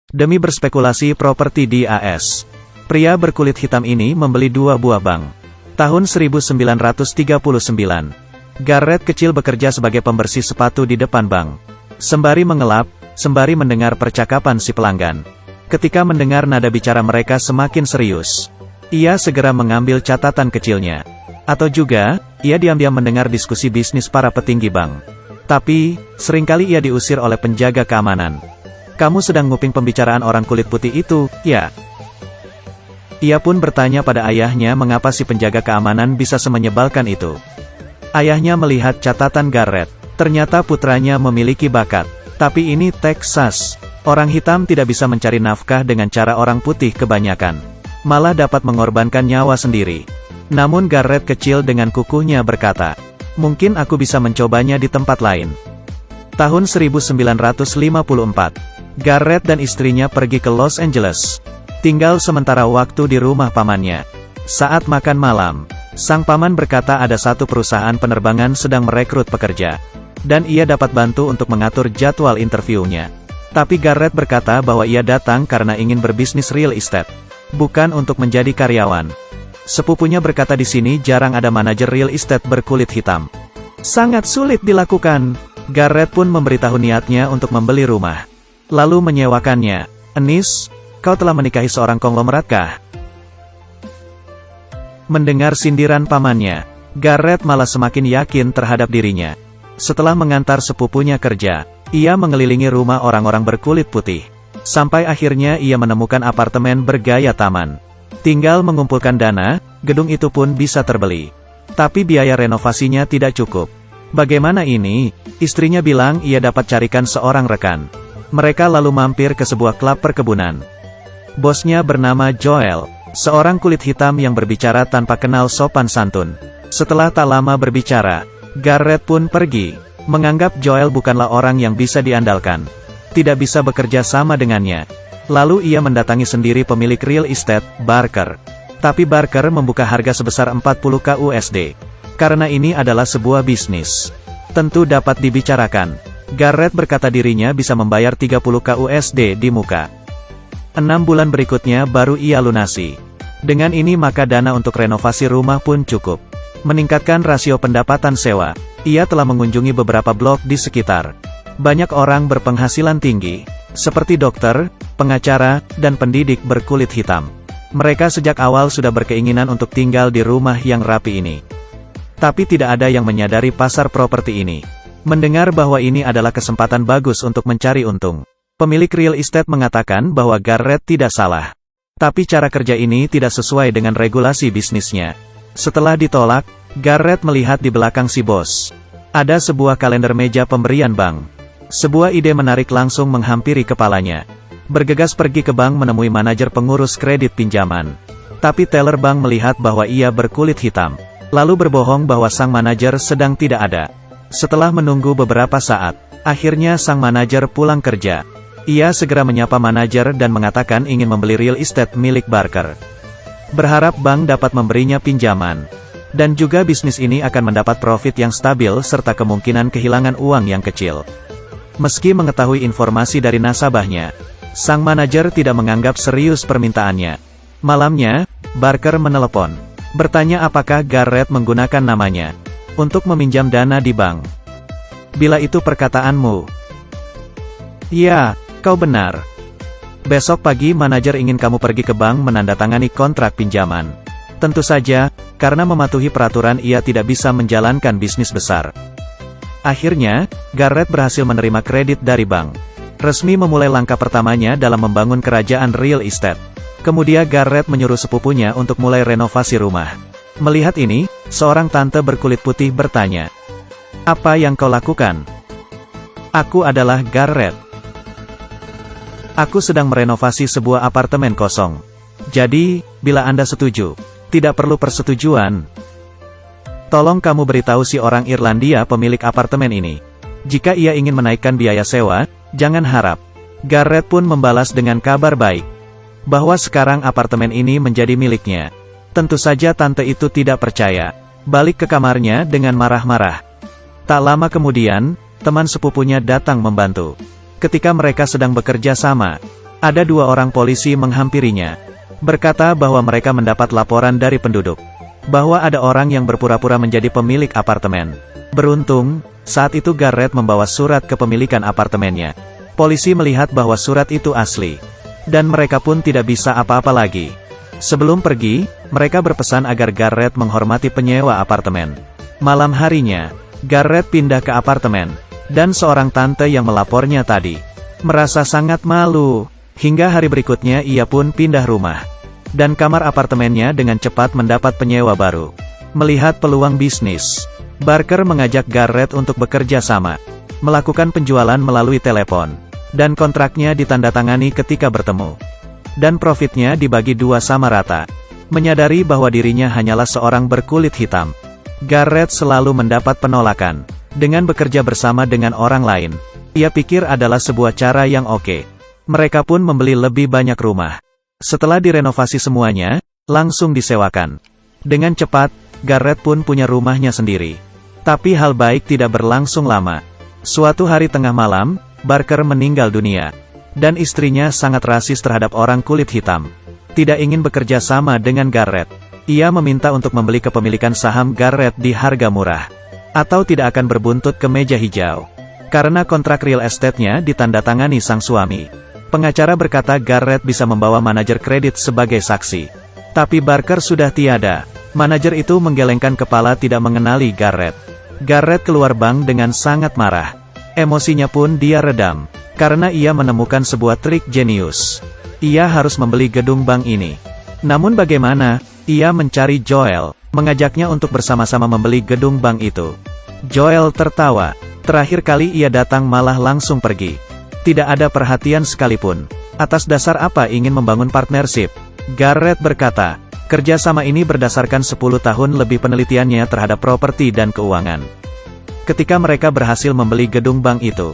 Demi berspekulasi properti di AS, pria berkulit hitam ini membeli 2 buah bank. Tahun 1939, Garrett kecil bekerja sebagai pembersih sepatu di depan bank. Sembari mengelap, sembari mendengar percakapan si pelanggan. Ketika mendengar nada bicara mereka semakin serius, ia segera mengambil catatan kecilnya. Atau juga, ia diam-diam mendengar diskusi bisnis para petinggi bank. Tapi, seringkali ia diusir oleh penjaga keamanan. "Kamu sedang nguping pembicaraan orang kulit putih itu, ya?" Ia pun bertanya pada ayahnya mengapa si penjaga keamanan bisa semenyebalkan itu. Ayahnya melihat catatan Garrett. Ternyata putranya memiliki bakat. Tapi ini Texas. Orang hitam tidak bisa mencari nafkah dengan cara orang putih kebanyakan. Malah dapat mengorbankan nyawa sendiri. Namun Garrett kecil dengan kukuhnya berkata, "Mungkin aku bisa mencobanya di tempat lain." Tahun 1954, Garrett dan istrinya pergi ke Los Angeles. Tinggal sementara waktu di rumah pamannya. Saat makan malam, sang paman berkata ada satu perusahaan penerbangan sedang merekrut pekerja. Dan ia dapat bantu untuk mengatur jadwal interviewnya. Tapi Garrett berkata bahwa ia datang karena ingin berbisnis real estate. Bukan untuk menjadi karyawan. Sepupunya berkata di sini jarang ada manajer real estate berkulit hitam. Sangat sulit dilakukan. Garrett pun memberitahu niatnya untuk membeli rumah. Lalu menyewakannya. "Enis, kau telah menikahi seorang konglomerat kah?" Mendengar sindiran pamannya, Garrett malah semakin yakin terhadap dirinya. Setelah mengantar sepupunya kerja, ia mengelilingi rumah orang-orang berkulit putih. Sampai akhirnya ia menemukan apartemen bergaya taman. Tinggal mengumpulkan dana, gedung itu pun bisa terbeli. Tapi biaya renovasinya tidak cukup. Bagaimana ini? Istrinya bilang ia dapat carikan seorang rekan. Mereka lalu mampir ke sebuah klub perkebunan. Bosnya bernama Joel, seorang kulit hitam yang berbicara tanpa kenal sopan santun. Setelah tak lama berbicara, Garrett pun pergi, menganggap Joel bukanlah orang yang bisa diandalkan. Tidak bisa bekerja sama dengannya. Lalu ia mendatangi sendiri pemilik real estate, Barker. Tapi Barker membuka harga sebesar 40k USD. Karena ini adalah sebuah bisnis. Tentu dapat dibicarakan. Garrett berkata dirinya bisa membayar 30k USD di muka. 6 bulan berikutnya baru ia lunasi. Dengan ini maka dana untuk renovasi rumah pun cukup. Meningkatkan rasio pendapatan sewa. Ia telah mengunjungi beberapa blok di sekitar. Banyak orang berpenghasilan tinggi, seperti dokter, pengacara, dan pendidik berkulit hitam. Mereka sejak awal sudah berkeinginan untuk tinggal di rumah yang rapi ini. Tapi tidak ada yang menyadari pasar properti ini. Mendengar bahwa ini adalah kesempatan bagus untuk mencari untung. Pemilik real estate mengatakan bahwa Garrett tidak salah. Tapi cara kerja ini tidak sesuai dengan regulasi bisnisnya. Setelah ditolak, Garrett melihat di belakang si bos. Ada sebuah kalender meja pemberian bank. Sebuah ide menarik langsung menghampiri kepalanya. Bergegas pergi ke bank menemui manajer pengurus kredit pinjaman. Tapi teller bank melihat bahwa ia berkulit hitam. Lalu berbohong bahwa sang manajer sedang tidak ada. Setelah menunggu beberapa saat, akhirnya sang manajer pulang kerja. Ia segera menyapa manajer dan mengatakan ingin membeli real estate milik Barker. Berharap bank dapat memberinya pinjaman. Dan juga bisnis ini akan mendapat profit yang stabil serta kemungkinan kehilangan uang yang kecil. Meski mengetahui informasi dari nasabahnya, sang manajer tidak menganggap serius permintaannya. Malamnya, Barker menelepon. Bertanya apakah Garrett menggunakan namanya untuk meminjam dana di bank. Bila itu perkataanmu. Ya, kau benar. Besok pagi manajer ingin kamu pergi ke bank menandatangani kontrak pinjaman. Tentu saja, karena mematuhi peraturan ia tidak bisa menjalankan bisnis besar. Akhirnya, Garrett berhasil menerima kredit dari bank. Resmi memulai langkah pertamanya dalam membangun kerajaan real estate. Kemudian Garrett menyuruh sepupunya untuk mulai renovasi rumah. Melihat ini, seorang tante berkulit putih bertanya, "Apa yang kau lakukan?" "Aku adalah Garrett. Aku sedang merenovasi sebuah apartemen kosong. Jadi, bila Anda setuju, tidak perlu persetujuan. Tolong kamu beritahu si orang Irlandia pemilik apartemen ini. Jika ia ingin menaikkan biaya sewa, jangan harap." Garrett pun membalas dengan kabar baik. Bahwa sekarang apartemen ini menjadi miliknya. Tentu saja tante itu tidak percaya. Balik ke kamarnya dengan marah-marah. Tak lama kemudian, teman sepupunya datang membantu. Ketika mereka sedang bekerja sama, Ada 2 orang polisi menghampirinya, berkata bahwa mereka mendapat laporan dari penduduk, bahwa ada orang yang berpura-pura menjadi pemilik apartemen. Beruntung, saat itu Garrett membawa surat kepemilikan apartemennya. Polisi melihat bahwa surat itu asli, dan mereka pun tidak bisa apa-apa lagi. Sebelum pergi, mereka berpesan agar Garrett menghormati penyewa apartemen. Malam harinya, Garrett pindah ke apartemen, dan seorang tante yang melapornya tadi merasa sangat malu. Hingga hari berikutnya ia pun pindah rumah, dan kamar apartemennya dengan cepat mendapat penyewa baru. Melihat peluang bisnis, Barker mengajak Garrett untuk bekerja sama, melakukan penjualan melalui telepon, dan kontraknya ditandatangani ketika bertemu. Dan profitnya dibagi 2 sama rata. Menyadari bahwa dirinya hanyalah seorang berkulit hitam, Garrett selalu mendapat penolakan. Dengan bekerja bersama dengan orang lain, ia pikir adalah sebuah cara yang oke. Mereka pun membeli lebih banyak rumah. Setelah direnovasi semuanya, langsung disewakan. Dengan cepat, Garrett pun punya rumahnya sendiri. Tapi hal baik tidak berlangsung lama. Suatu hari tengah malam, Barker meninggal dunia. Dan istrinya sangat rasis terhadap orang kulit hitam. Tidak ingin bekerja sama dengan Garrett. Ia meminta untuk membeli kepemilikan saham Garrett di harga murah, atau tidak akan berbuntut ke meja hijau. Karena kontrak real estate-nya ditandatangani sang suami. Pengacara berkata Garrett bisa membawa manajer kredit sebagai saksi. Tapi Barker sudah tiada. Manajer itu menggelengkan kepala tidak mengenali Garrett. Garrett keluar bank dengan sangat marah. Emosinya pun dia redam, karena ia menemukan sebuah trik jenius. Ia harus membeli gedung bank ini. Namun bagaimana? Ia mencari Joel, mengajaknya untuk bersama-sama membeli gedung bank itu. Joel tertawa. Terakhir kali ia datang malah langsung pergi. Tidak ada perhatian sekalipun. Atas dasar apa ingin membangun partnership? Garrett berkata, kerjasama ini berdasarkan 10 tahun lebih penelitiannya terhadap properti dan keuangan. Ketika mereka berhasil membeli gedung bank itu,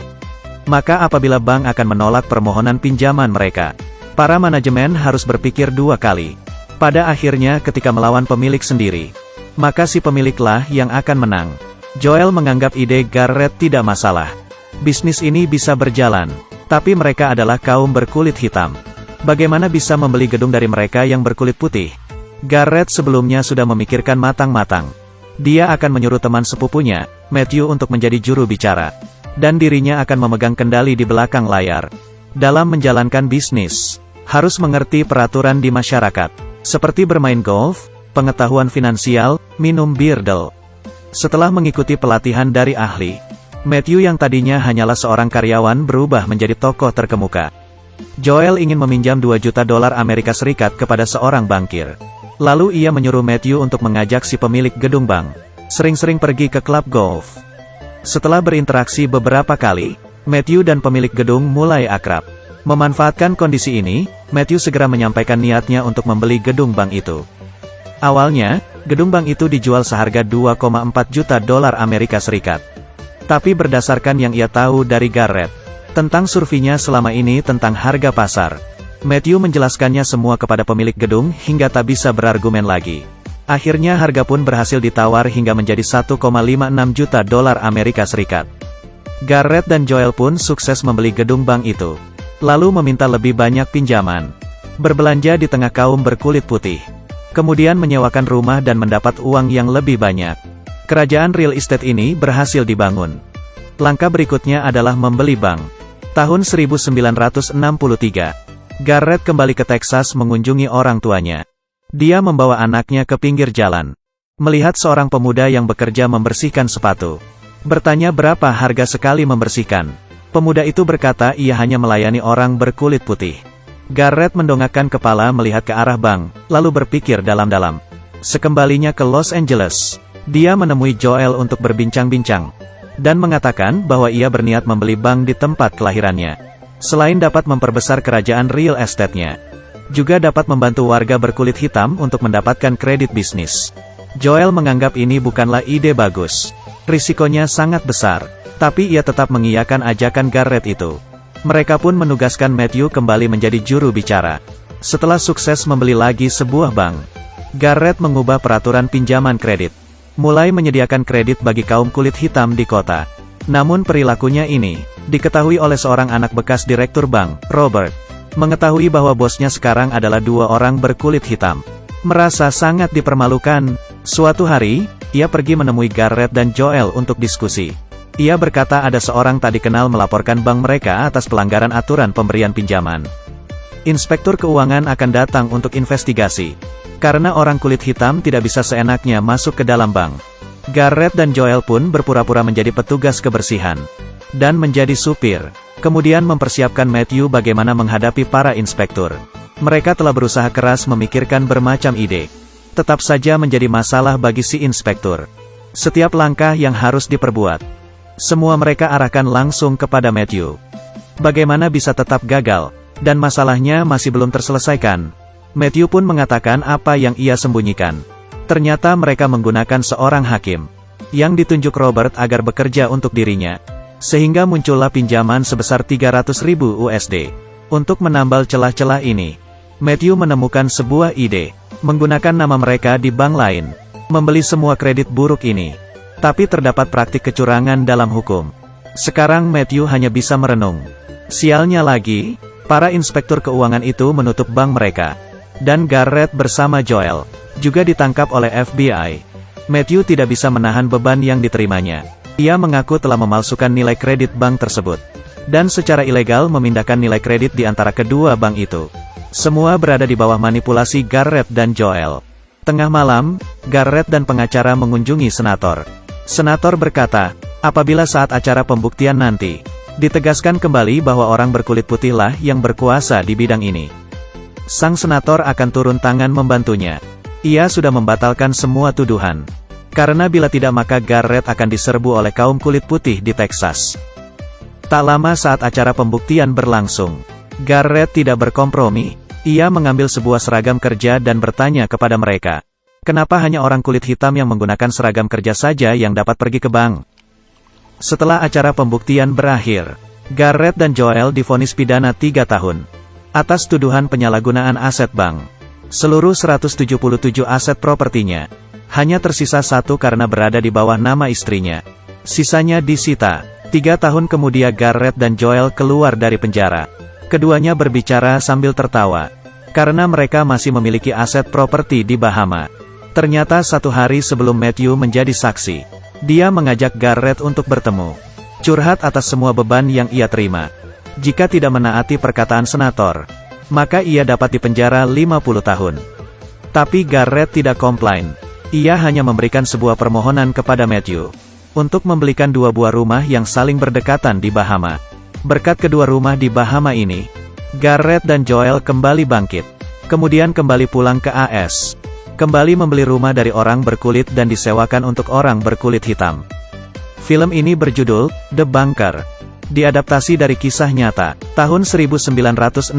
maka apabila bank akan menolak permohonan pinjaman mereka, para manajemen harus berpikir 2 kali. Pada akhirnya ketika melawan pemilik sendiri, maka si pemiliklah yang akan menang. Joel menganggap ide Garrett tidak masalah. Bisnis ini bisa berjalan, tapi mereka adalah kaum berkulit hitam. Bagaimana bisa membeli gedung dari mereka yang berkulit putih? Garrett sebelumnya sudah memikirkan matang-matang. Dia akan menyuruh teman sepupunya, Matthew untuk menjadi juru bicara. Dan dirinya akan memegang kendali di belakang layar. Dalam menjalankan bisnis, harus mengerti peraturan di masyarakat, seperti bermain golf, pengetahuan finansial, minum bir del. Setelah mengikuti pelatihan dari ahli, Matthew yang tadinya hanyalah seorang karyawan berubah menjadi tokoh terkemuka. Joel ingin meminjam $2 juta Amerika Serikat kepada seorang bankir. Lalu ia menyuruh Matthew untuk mengajak si pemilik gedung bank sering-sering pergi ke klub golf. Setelah berinteraksi beberapa kali, Matthew dan pemilik gedung mulai akrab. Memanfaatkan kondisi ini, Matthew segera menyampaikan niatnya untuk membeli gedung bank itu. Awalnya, gedung bank itu dijual seharga $2,4 juta Amerika Serikat. Tapi berdasarkan yang ia tahu dari Garrett, tentang surveinya selama ini tentang harga pasar, Matthew menjelaskannya semua kepada pemilik gedung hingga tak bisa berargumen lagi. Akhirnya harga pun berhasil ditawar hingga menjadi $1,56 juta Amerika Serikat. Garrett dan Joel pun sukses membeli gedung bank itu, lalu meminta lebih banyak pinjaman. Berbelanja di tengah kaum berkulit putih. Kemudian menyewakan rumah dan mendapat uang yang lebih banyak. Kerajaan real estate ini berhasil dibangun. Langkah berikutnya adalah membeli bank. Tahun 1963, Garrett kembali ke Texas mengunjungi orang tuanya. Dia membawa anaknya ke pinggir jalan. Melihat seorang pemuda yang bekerja membersihkan sepatu. Bertanya berapa harga sekali membersihkan. Pemuda itu berkata ia hanya melayani orang berkulit putih. Garrett mendongakkan kepala melihat ke arah bank, lalu berpikir dalam-dalam. Sekembalinya ke Los Angeles, dia menemui Joel untuk berbincang-bincang, dan mengatakan bahwa ia berniat membeli bank di tempat kelahirannya. Selain dapat memperbesar kerajaan real estate-nya, juga dapat membantu warga berkulit hitam untuk mendapatkan kredit bisnis. Joel menganggap ini bukanlah ide bagus. Risikonya sangat besar, tapi ia tetap mengiyakan ajakan Garrett itu. Mereka pun menugaskan Matthew kembali menjadi juru bicara. Setelah sukses membeli lagi sebuah bank, Garrett mengubah peraturan pinjaman kredit, mulai menyediakan kredit bagi kaum kulit hitam di kota. Namun perilakunya ini diketahui oleh seorang anak bekas direktur bank, Robert. Mengetahui bahwa bosnya sekarang adalah dua orang berkulit hitam. Merasa sangat dipermalukan, suatu hari, ia pergi menemui Garrett dan Joel untuk diskusi. Ia berkata ada seorang tak dikenal melaporkan bank mereka atas pelanggaran aturan pemberian pinjaman. Inspektur keuangan akan datang untuk investigasi. Karena orang kulit hitam tidak bisa seenaknya masuk ke dalam bank. Garrett dan Joel pun berpura-pura menjadi petugas kebersihan. Dan menjadi supir. Kemudian mempersiapkan Matthew bagaimana menghadapi para inspektur. Mereka telah berusaha keras memikirkan bermacam ide. Tetap saja menjadi masalah bagi si inspektur. Setiap langkah yang harus diperbuat. Semua mereka arahkan langsung kepada Matthew. Bagaimana bisa tetap gagal? Dan masalahnya masih belum terselesaikan. Matthew pun mengatakan apa yang ia sembunyikan. Ternyata mereka menggunakan seorang hakim. Yang ditunjuk Robert agar bekerja untuk dirinya. Sehingga muncullah pinjaman sebesar 300.000 USD. Untuk menambal celah-celah ini. Matthew menemukan sebuah ide, menggunakan nama mereka di bank lain, membeli semua kredit buruk ini. Tapi terdapat praktik kecurangan dalam hukum. Sekarang Matthew hanya bisa merenung. Sialnya lagi, para inspektur keuangan itu menutup bank mereka. Dan Garrett bersama Joel, juga ditangkap oleh FBI. Matthew tidak bisa menahan beban yang diterimanya. Ia mengaku telah memalsukan nilai kredit bank tersebut. Dan secara ilegal memindahkan nilai kredit di antara kedua bank itu. Semua berada di bawah manipulasi Garrett dan Joel. Tengah malam, Garrett dan pengacara mengunjungi senator. Senator berkata, apabila saat acara pembuktian nanti, ditegaskan kembali bahwa orang berkulit putihlah yang berkuasa di bidang ini. Sang senator akan turun tangan membantunya. Ia sudah membatalkan semua tuduhan. Karena bila tidak maka Garrett akan diserbu oleh kaum kulit putih di Texas. Tak lama saat acara pembuktian berlangsung, Garrett tidak berkompromi. Ia mengambil sebuah seragam kerja dan bertanya kepada mereka. Kenapa hanya orang kulit hitam yang menggunakan seragam kerja saja yang dapat pergi ke bank? Setelah acara pembuktian berakhir, Garrett dan Joel divonis pidana 3 tahun. Atas tuduhan penyalahgunaan aset bank. Seluruh 177 aset propertinya. Hanya tersisa satu karena berada di bawah nama istrinya. Sisanya disita. 3 tahun kemudian Garrett dan Joel keluar dari penjara. Keduanya berbicara sambil tertawa. Karena mereka masih memiliki aset properti di Bahama. Ternyata satu hari sebelum Matthew menjadi saksi, dia mengajak Garrett untuk bertemu. Curhat atas semua beban yang ia terima. Jika tidak menaati perkataan senator, maka ia dapat dipenjara 50 tahun. Tapi Garrett tidak komplain. Ia hanya memberikan sebuah permohonan kepada Matthew. Untuk membelikan 2 buah rumah yang saling berdekatan di Bahama. Berkat kedua rumah di Bahama ini, Garrett dan Joel kembali bangkit. Kemudian kembali pulang ke AS. Kembali membeli rumah dari orang berkulit dan disewakan untuk orang berkulit hitam. Film ini berjudul The Bunker. Diadaptasi dari kisah nyata, tahun 1968.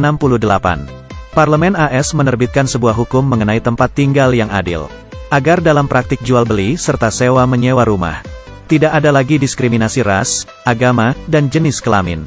Parlemen AS menerbitkan sebuah hukum mengenai tempat tinggal yang adil. Agar dalam praktik jual beli serta sewa menyewa rumah, tidak ada lagi diskriminasi ras, agama, dan jenis kelamin.